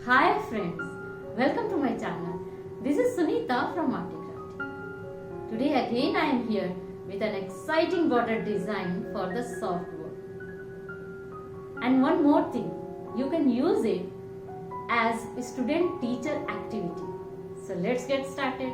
Hi friends, welcome to my channel. This is Sunita from Arty Krafty. Today again I am here with an exciting border design for the softboard. And one more thing, you can use it as a student-teacher activity. So let's get started.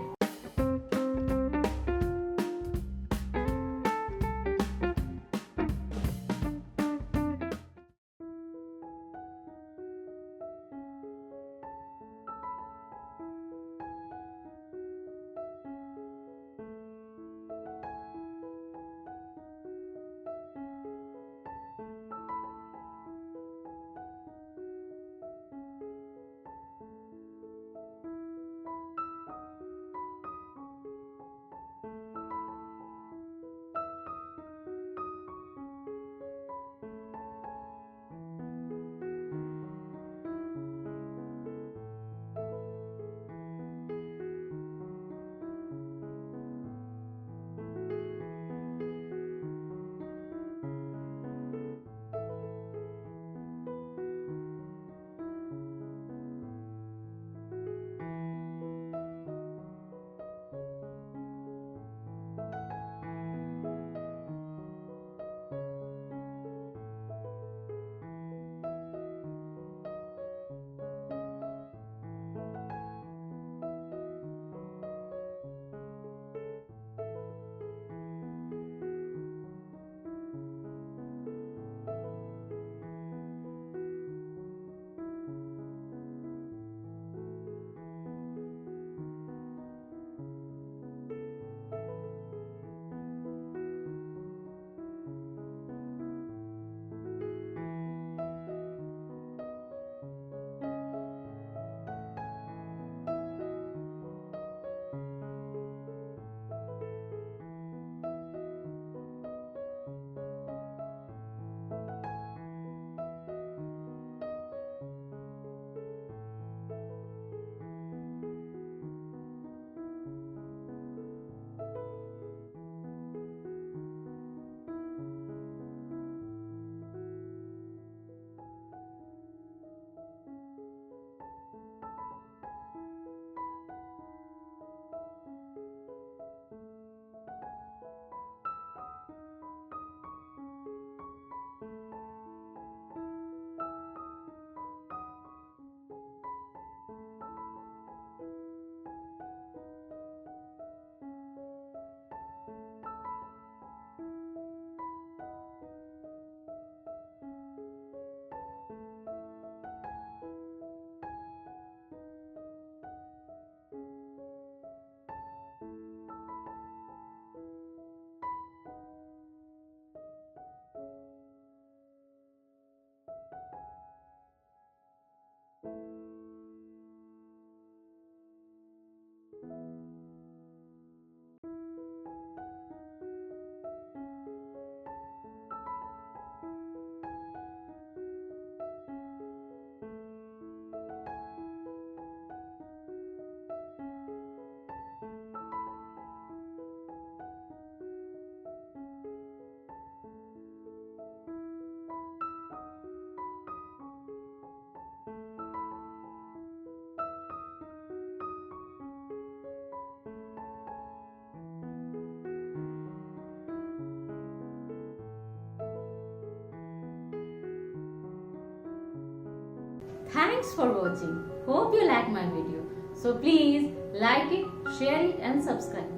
Thanks for watching. Hope you like my video. So please like it, share it and subscribe.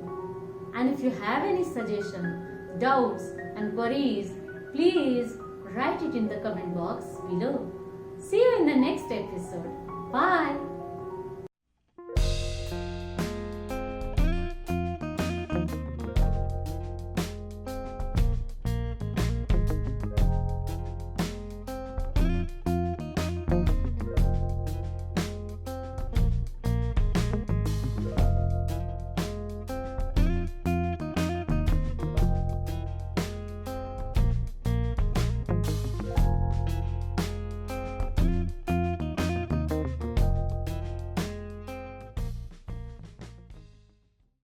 And if you have any suggestions, doubts and queries, please write it in the comment box below. See you in the next episode. Bye.